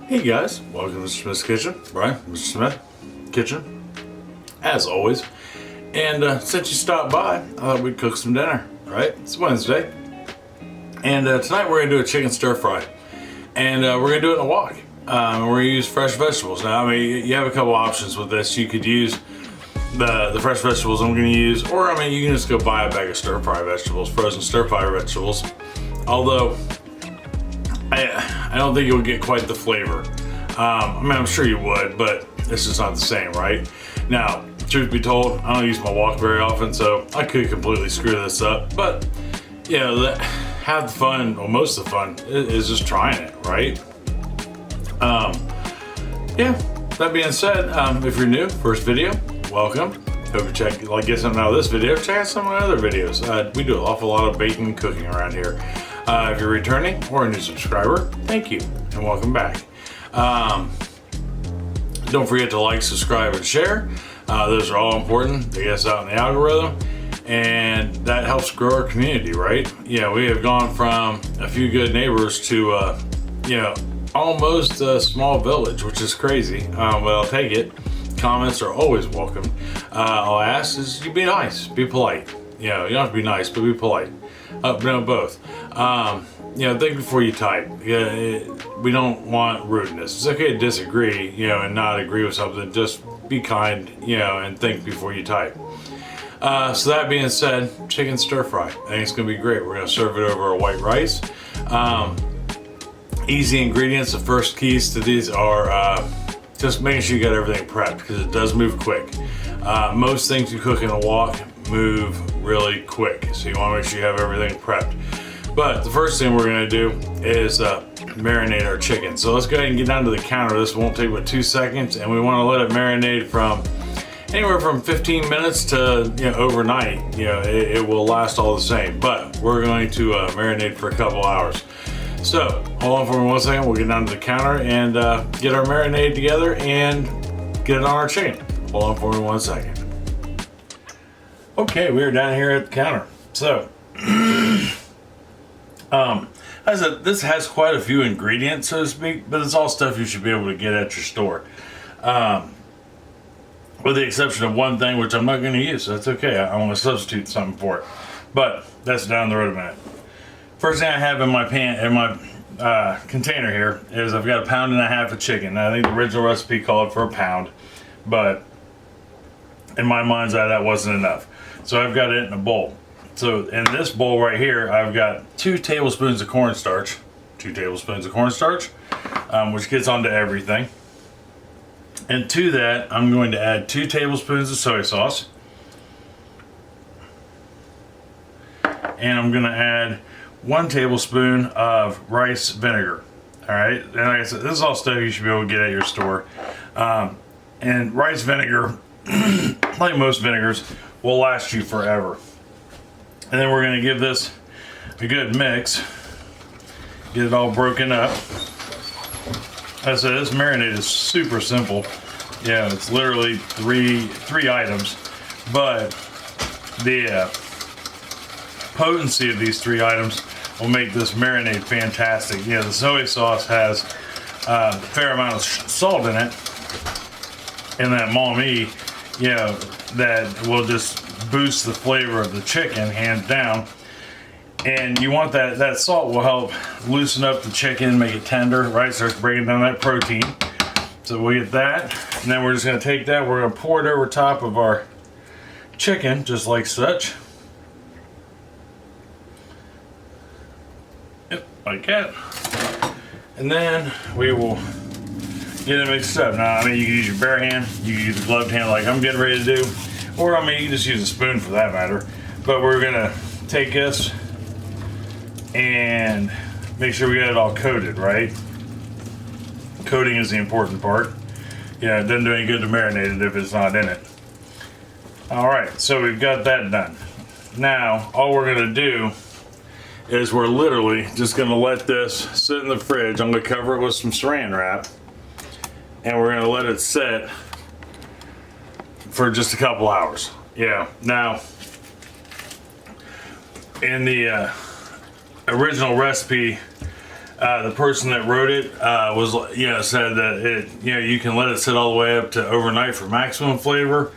Hey guys, welcome to Mr. Smith's Kitchen. Brian, Mr. Smith Kitchen, as always. And since you stopped by, I thought we'd cook some dinner. Right? It's Wednesday, and tonight we're gonna do a chicken stir fry, and we're gonna do it in a wok. We're gonna use fresh vegetables. Now, I mean, you have a couple options with this. You could use the fresh vegetables I'm gonna use, or I mean, you can just go buy a bag of stir fry vegetables, frozen stir fry vegetables. Although I don't think you'll get quite the flavor. I mean, I'm sure you would, but it's just not the same, right? Now, truth be told, I don't use my wok very often, so I could completely screw this up. But, you know, have the fun, well, most of the fun is just trying it, right? Yeah, that being said, if you're new, first video, welcome. Hope you get something out of this video. Check out some of my other videos. We do an awful lot of baking and cooking around here. If you're returning or a new subscriber, thank you and welcome back. Don't forget to like, subscribe, and share. Those are all important to get us out in the algorithm, and that helps grow our community, right? Yeah, we have gone from a few good neighbors to, almost a small village, which is crazy, but I'll take it. Comments are always welcome. I'll ask is you be nice, be polite. You don't have to be nice, but be polite. No, both. Think before you type. We don't want rudeness. It's okay to disagree, and not agree with something. Just be kind, and think before you type. So that being said, chicken stir fry. I think it's gonna be great. We're gonna serve it over a white rice. Easy ingredients. The first keys to these are just making sure you got everything prepped, because it does move quick. Most things you cook in a wok move really quick, so you want to make sure you have everything prepped. But the first thing we're going to do is marinate our chicken. So let's go ahead and get down to the counter. This won't take but 2 seconds, and we want to let it marinate from anywhere from 15 minutes to overnight. It will last all the same, but we're going to marinate for a couple hours. So hold on for me 1 second. We'll get down to the counter and get our marinade together and get it on our chicken. Hold on for me 1 second. Okay, we're down here at the counter. So, as I said, this has quite a few ingredients, so to speak, but it's all stuff you should be able to get at your store. With the exception of one thing, which I'm not going to use, so that's okay. I want to substitute something for it. But that's down the road a minute. First thing I have in my container here is I've got 1.5 pounds of chicken. Now, I think the original recipe called for 1 pound, but in my mind's eye, that wasn't enough. So I've got it in a bowl. So in this bowl right here, I've got 2 tablespoons of cornstarch. 2 tablespoons of cornstarch, which gets onto everything. And to that, I'm going to add 2 tablespoons of soy sauce. And I'm going to add 1 tablespoon of rice vinegar. All right, and like I said, this is all stuff you should be able to get at your store. And rice vinegar, like most vinegars, will last you forever. And then we're going to give this a good mix. Get it all broken up. As I said, this marinade is super simple. Yeah, it's literally three items, but the potency of these 3 items will make this marinade fantastic. The soy sauce has a fair amount of salt in it, and that maumee, that will just boost the flavor of the chicken, hands down. And you want that salt will help loosen up the chicken, make it tender, right? Starts breaking down that protein. So we'll get that, and then we're just gonna take that, we're gonna pour it over top of our chicken, just like such. Yep, like that. And then we will get it mixed up. Now, I mean, you can use your bare hand, you can use a gloved hand like I'm getting ready to do, or I mean, you can just use a spoon for that matter. But we're gonna take this and make sure we got it all coated, right? Coating is the important part. It doesn't do any good to marinate it if it's not in it. All right, so we've got that done. Now, all we're gonna do is we're literally just gonna let this sit in the fridge. I'm gonna cover it with some saran wrap, and we're gonna let it sit for just a couple hours. Now, in the original recipe The person that wrote it was, said that it, you can let it sit all the way up to overnight for maximum flavor,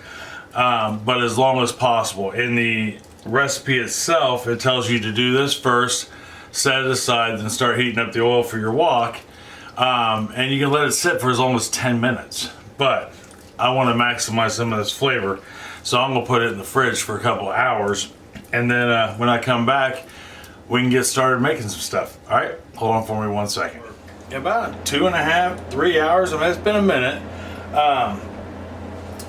but as long as possible. In the recipe itself, it tells you to do this first, set it aside, then start heating up the oil for your wok, and you can let it sit for as long as 10 minutes. But I want to maximize some of this flavor, so I'm gonna put it in the fridge for a couple of hours, and then when I come back, we can get started making some stuff. All right, hold on for me 1 second. About 2.5, 3 hours. I mean, it's been a minute.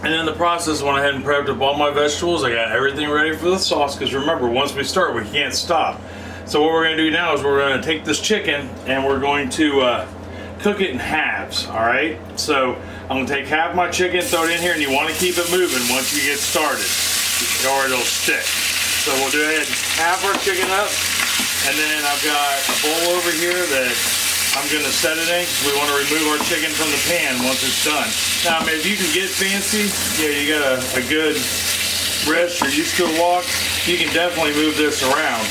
And in the process, went ahead and prepped up all my vegetables. I got everything ready for the sauce, because remember, once we start, we can't stop. So what we're gonna do now is we're gonna take this chicken and we're going to cook it in halves, all right? So I'm gonna take half my chicken, throw it in here, and you wanna keep it moving once you get started, or it'll stick. So we'll do ahead and half our chicken up, and then I've got a bowl over here that I'm gonna set it in, because we wanna remove our chicken from the pan once it's done. Now, I mean, if you can get fancy, you got a good wrist, you're used to a wok, you can definitely move this around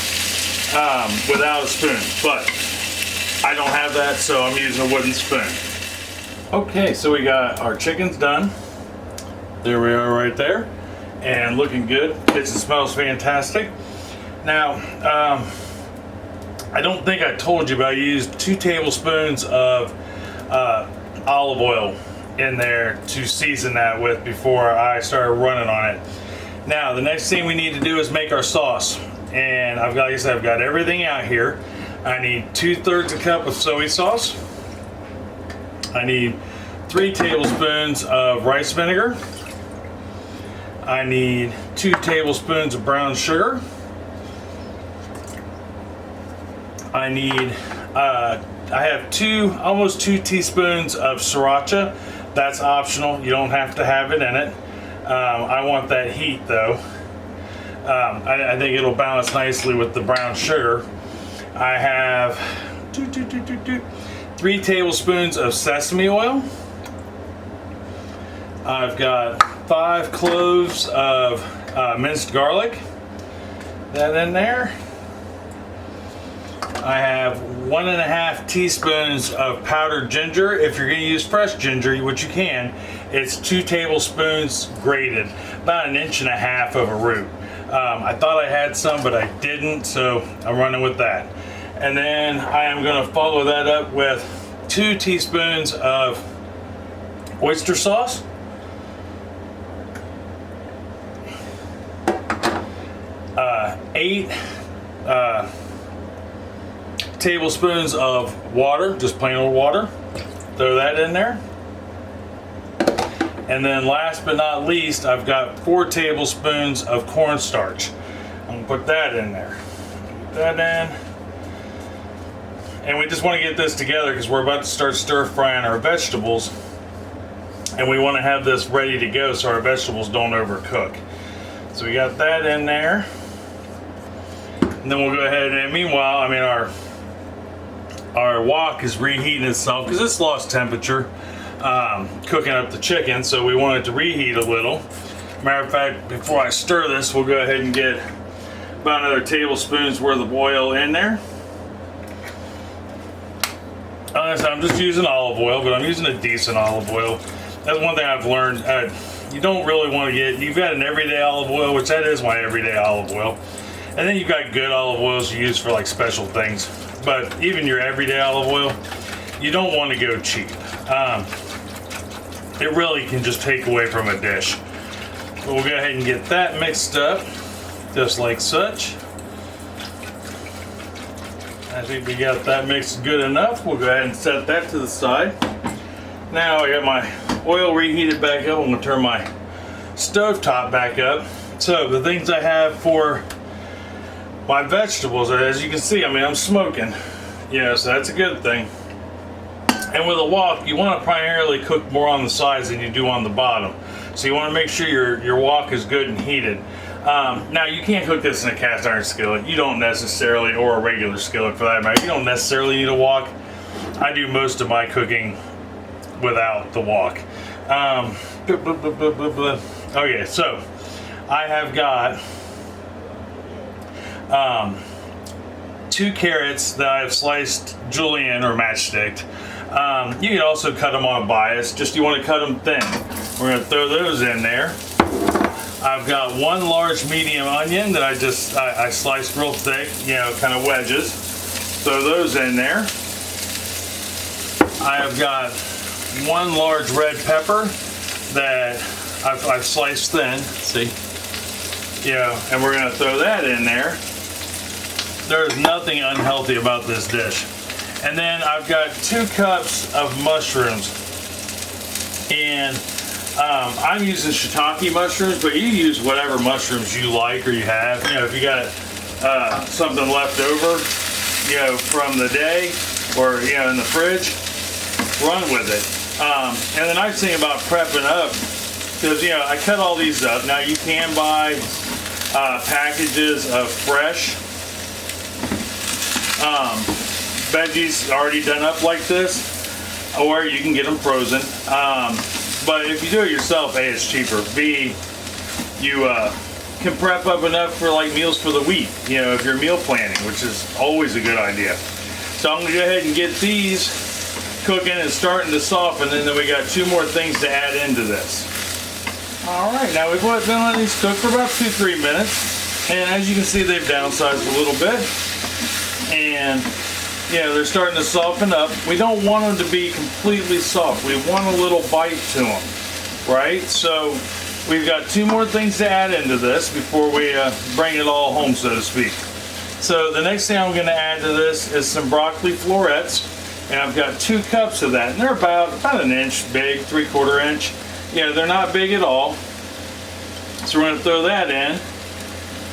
without a spoon, but I don't have that, so I'm using a wooden spoon. Okay, so we got our chickens done. There we are right there, and looking good. Kitchen smells fantastic. Now, I don't think I told you, but I used 2 tablespoons of olive oil in there to season that with before I started running on it. Now, the next thing we need to do is make our sauce. And I've got, like I said, I've got everything out here. I need 2/3 a cup of soy sauce. I need 3 tablespoons of rice vinegar. I need 2 tablespoons of brown sugar. I need, I have almost 2 teaspoons of sriracha. That's optional. You don't have to have it in it. I want that heat though. I think it'll balance nicely with the brown sugar. I have 3 tablespoons of sesame oil. I've got 5 cloves of minced garlic. That in there. I have 1.5 teaspoons of powdered ginger. If you're going to use fresh ginger, which you can, it's 2 tablespoons grated, about 1.5 inches of a root. I thought I had some, but I didn't, so I'm running with that. And then I am going to follow that up with 2 teaspoons of oyster sauce. 8 tablespoons of water, just plain old water. Throw that in there. And then last but not least, I've got 4 tablespoons of cornstarch. I'm gonna put that in there. Put that in. And we just want to get this together because we're about to start stir frying our vegetables. And we want to have this ready to go so our vegetables don't overcook. So we got that in there. And then we'll go ahead and meanwhile, I mean, our wok is reheating itself because it's lost temperature cooking up the chicken, so we want it to reheat a little. Matter of fact, before I stir this, we'll go ahead and get about another tablespoon's worth of oil in there. I'm just using olive oil, but I'm using a decent olive oil. That's one thing I've learned. You don't really want to get, you've got an everyday olive oil, which that is my everyday olive oil. And then you've got good olive oils you use for like special things. But even your everyday olive oil, you don't want to go cheap. It really can just take away from a dish. But we'll go ahead and get that mixed up, just like such. I think we got that mixed good enough. We'll go ahead and set that to the side. Now I got my oil reheated back up. I'm gonna turn my stove top back up. So the things I have for my vegetables, as you can see, I mean, I'm smoking. Yeah, so that's a good thing. And with a wok, you want to primarily cook more on the sides than you do on the bottom. So you want to make sure your wok is good and heated. Now you can't cook this in a cast iron skillet. You don't necessarily, or a regular skillet for that matter. You don't necessarily need a wok. I do most of my cooking without the wok. Okay, so I have got 2 carrots that I've sliced julienne or matchsticked. You can also cut them on a bias, just you want to cut them thin. We're going to throw those in there. I've got 1 large medium onion that I sliced real thick, you know, kind of wedges. Throw those in there. I have got 1 large red pepper that I've sliced thin, see? You know, and we're going to throw that in there. There's nothing unhealthy about this dish. And then I've got 2 cups of mushrooms. And I'm using shiitake mushrooms, but you use whatever mushrooms you like or you have. You know, if you got something left over, you know, from the day or, you know, in the fridge, run with it. And the nice thing about prepping up, because, you know, I cut all these up. Now you can buy packages of fresh veggies already done up like this, or you can get them frozen. But if you do it yourself, A, it's cheaper. B, you can prep up enough for like meals for the week, you know, if you're meal planning, which is always a good idea. So I'm gonna go ahead and get these cooking and starting to soften, and then we got 2 more things to add into this. All right, now we've been letting these cook for about 2-3 minutes, and as you can see, they've downsized a little bit, and you know, they're starting to soften up. We don't want them to be completely soft. We want a little bite to them, right? So we've got 2 more things to add into this before we bring it all home, so to speak. So the next thing I'm going to add to this is some broccoli florets, and I've got 2 cups of that, and they're about 1 inch big, 3/4 inch. You know, they're not big at all. So we're going to throw that in.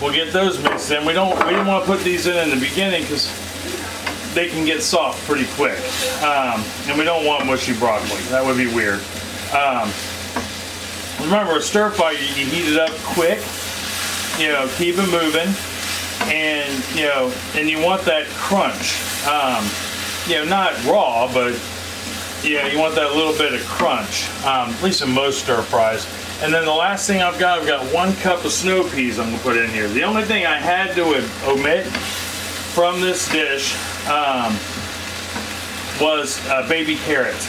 We'll get those mixed in. We didn't want to put these in the beginning because they can get soft pretty quick, and we don't want mushy broccoli. That would be weird. Remember, a stir fry, you heat it up quick. You know, keep it moving, and you know, and you want that crunch. You know, not raw, but yeah, you want that little bit of crunch. At least in most stir fries. And then the last thing I've got 1 cup of snow peas I'm gonna put in here. The only thing I had to omit from this dish was baby carrots,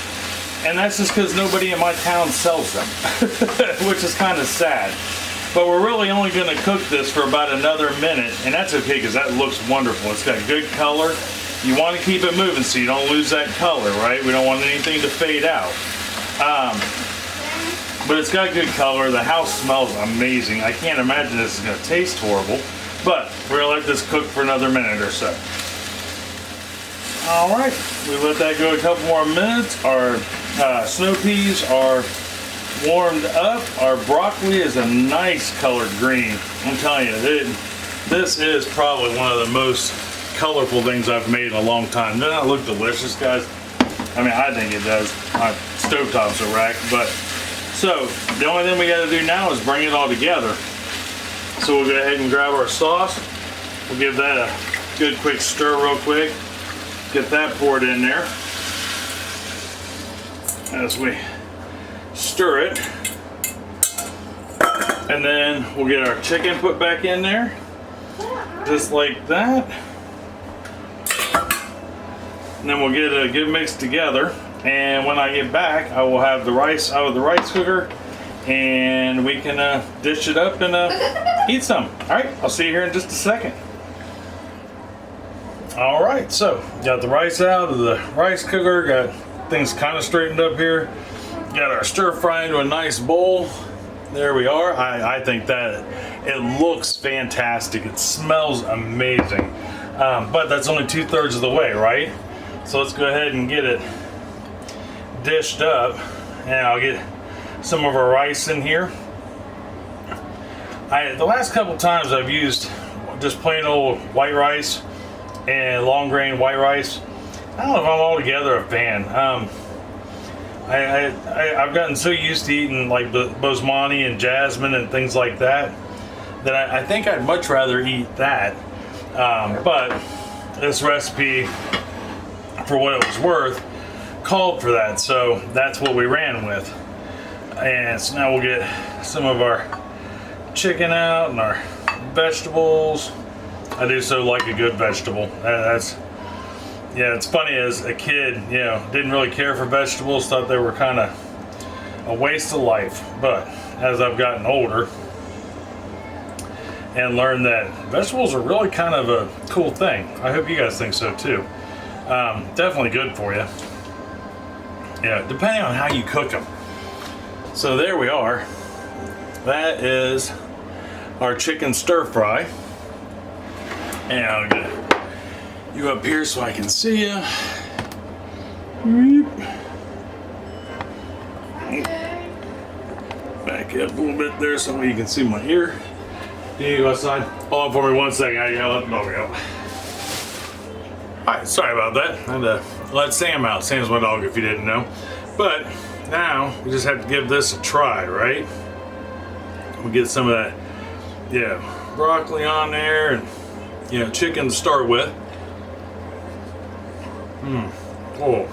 and that's just because nobody in my town sells them, which is kind of sad. But we're really only going to cook this for about another minute, and that's okay because that looks wonderful. It's got good color. You want to keep it moving so you don't lose that color, right? We don't want anything to fade out. But it's got good color. The house smells amazing. I can't imagine this is going to taste horrible, but we're going to let this cook for another minute or so. All right, we let that go a couple more minutes. Our snow peas are warmed up. Our broccoli is a nice colored green. I'm telling you, this is probably one of the most colorful things I've made in a long time. Doesn't that look delicious, guys? I mean, I think it does. My stovetop's a wreck, but so the only thing we got to do now is bring it all together. So we'll go ahead and grab our sauce. We'll give that a good quick stir real quick. Get that poured in there as we stir it, and then we'll get our chicken put back in there just like that, and then we'll get a good mix together. And when I get back, I will have the rice out of the rice cooker, and we can dish it up and eat some. All right, I'll see you here in just a second. All right, so got the rice out of the rice cooker, got things kind of straightened up here, got our stir fry into a nice bowl. There we are. I think that it looks fantastic. It smells amazing, but that's only 2/3 of the way, right? So let's go ahead and get it dished up, and I'll get some of our rice in here. The last couple times I've used just plain old white rice and long grain white rice. I don't know if I'm altogether a fan. I've gotten so used to eating like basmati and jasmine and things like that I think I'd much rather eat that. But this recipe, for what it was worth, called for that, so that's what we ran with. And so now we'll get some of our chicken out and our vegetables. I do so like a good vegetable. Yeah, it's funny, as a kid, you know, didn't really care for vegetables, thought they were kind of a waste of life. But as I've gotten older and learned that vegetables are really kind of a cool thing. I hope you guys think so too. Definitely good for you. Yeah, depending on how you cook them. So there we are. That is our chicken stir fry. And I'll get you up here so I can see you. Back up a little bit there so you can see my ear. Can you go outside? Hold on for me 1 second. I gotta let the dog out. Alright, sorry about that. I had to let Sam out. Sam's my dog, if you didn't know. But now we just have to give this a try, right? We get some of that, yeah, broccoli on there, and you know, chicken to start with. Oh.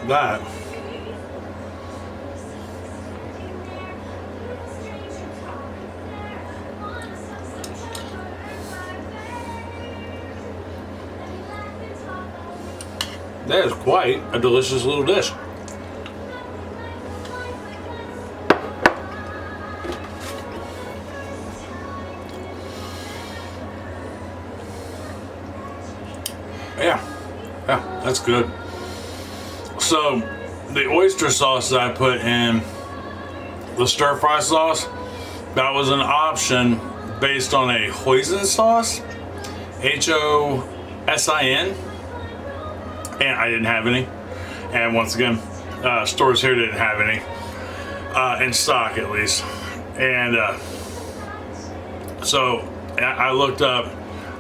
That. That is quite a delicious little dish. Yeah, that's good. So the oyster sauce that I put in the stir fry sauce, that was an option based on a hoisin sauce, Hosin, and I didn't have any. And once again, stores here didn't have any, in stock at least. And so I looked up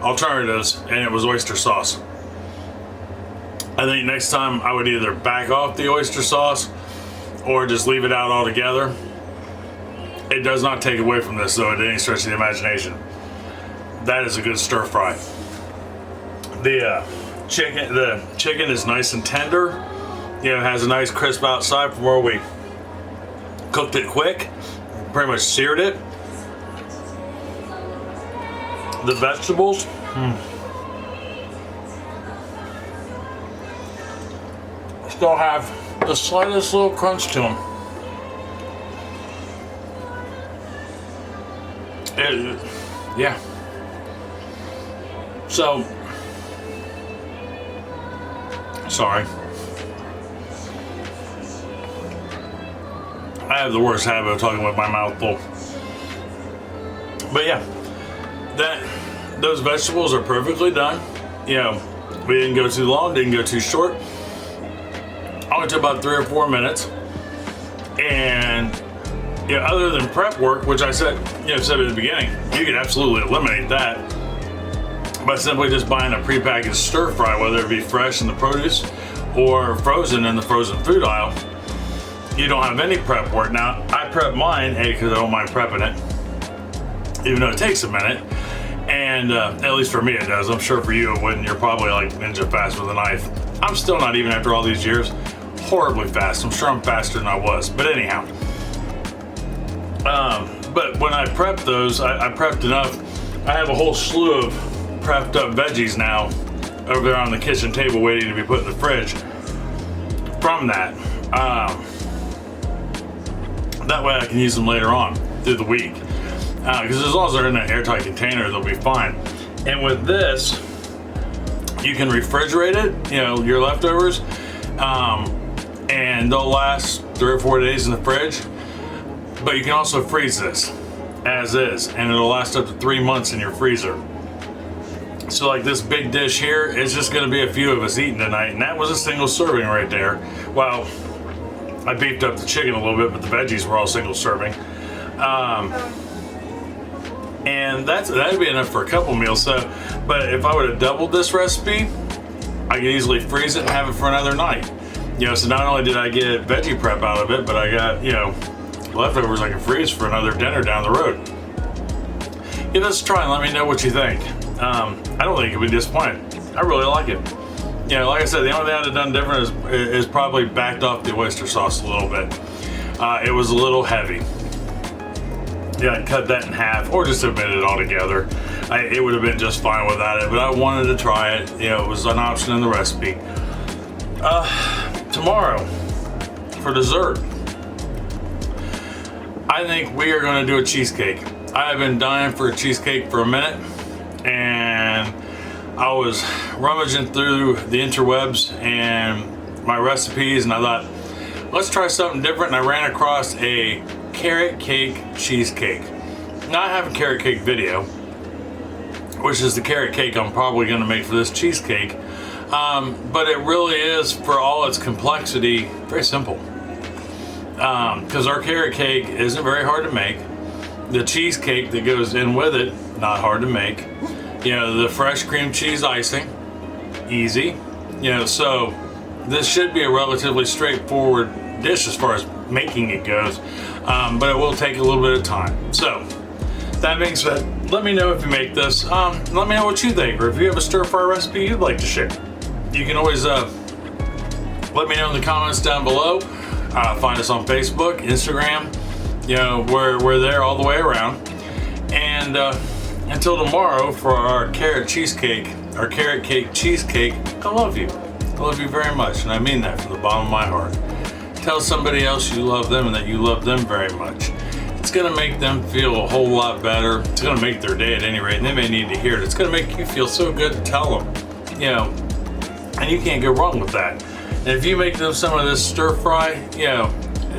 alternatives, and it was oyster sauce. I think next time I would either back off the oyster sauce or just leave it out altogether. It does not take away from this though, at any stretch of the imagination. That is a good stir fry. The chicken is nice and tender. You know, it has a nice crisp outside from where we cooked it quick. Pretty much seared it. The vegetables. Still have the slightest little crunch to them. Yeah. So, sorry. I have the worst habit of talking with my mouth full. But yeah, those vegetables are perfectly done. You know, we didn't go too long, didn't go too short. I went to about 3 or 4 minutes, and yeah, other than prep work, which I said at the beginning, you can absolutely eliminate that by simply just buying a prepackaged stir fry, whether it be fresh in the produce or frozen in the frozen food aisle. You don't have any prep work. Now, I prep mine, because I don't mind prepping it, even though it takes a minute, and at least for me it does. I'm sure for you it wouldn't. You're probably like ninja fast with a knife. I'm still not, even after all these years, horribly fast. I'm sure I'm faster than I was, but anyhow. But when I prep those, I prepped enough. I have a whole slew of prepped up veggies now over there on the kitchen table waiting to be put in the fridge from that. That way I can use them later on through the week. Because as long as they're in an airtight container, they'll be fine. And with this, you can refrigerate it, your leftovers, and they'll last 3 or 4 days in the fridge. But you can also freeze this as is, and it'll last up to 3 months in your freezer. So like this big dish here, it's just gonna be a few of us eating tonight, and that was a single serving right there. Well, I beefed up the chicken a little bit, but the veggies were all single serving. And that'd be enough for a couple meals. So, but if I would have doubled this recipe, I could easily freeze it and have it for another night. So not only did I get veggie prep out of it, but I got, leftovers I can freeze for another dinner down the road. Give this a try and let me know what you think. I don't think you'll be disappointed. I really like it. Like I said, the only thing I'd have done different is probably backed off the oyster sauce a little bit. It was a little heavy. Yeah, cut that in half or just omit it altogether. It would have been just fine without it, but I wanted to try it. You know, it was an option in the recipe. Tomorrow, for dessert, I think we are going to do a cheesecake. I have been dying for a cheesecake for a minute, and I was rummaging through the interwebs and my recipes, and I thought, let's try something different. And I ran across a carrot cake cheesecake. Now I have a carrot cake video, which is the carrot cake I'm probably going to make for this cheesecake, but it really is, for all its complexity, very simple. Because our carrot cake isn't very hard to make. The cheesecake that goes in with it, not hard to make. You know, the fresh cream cheese icing, easy. You know, so this should be a relatively straightforward dish as far as making it goes, but it will take a little bit of time. So that being said, let me know if you make this. Let me know what you think, or if you have a stir-fry recipe you'd like to share. You can always let me know in the comments down below. Find us on Facebook, Instagram. You know, we're there all the way around. And until tomorrow for our carrot cheesecake, our carrot cake cheesecake, I love you. I love you very much, and I mean that from the bottom of my heart. Tell somebody else you love them and that you love them very much. It's gonna make them feel a whole lot better. It's gonna make their day at any rate, and they may need to hear it. It's gonna make you feel so good to tell them, you know, and you can't go wrong with that. And if you make them some of this stir fry, you know,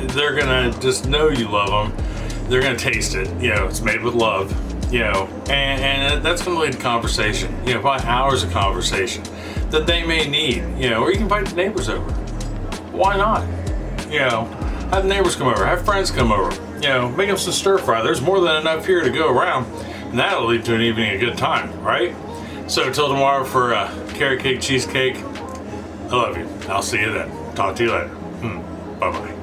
they're gonna just know you love them. They're gonna taste it. You know, it's made with love. You know, and that's gonna lead to conversation. You know, probably hours of conversation that they may need. You know, or you can invite the neighbors over. Why not? You know, have neighbors come over, have friends come over. You know, make them some stir fry. There's more than enough here to go around, and that'll lead to an evening of good time, right? So till tomorrow for carrot cake cheesecake. I love you. I'll see you then. Talk to you later. Bye bye.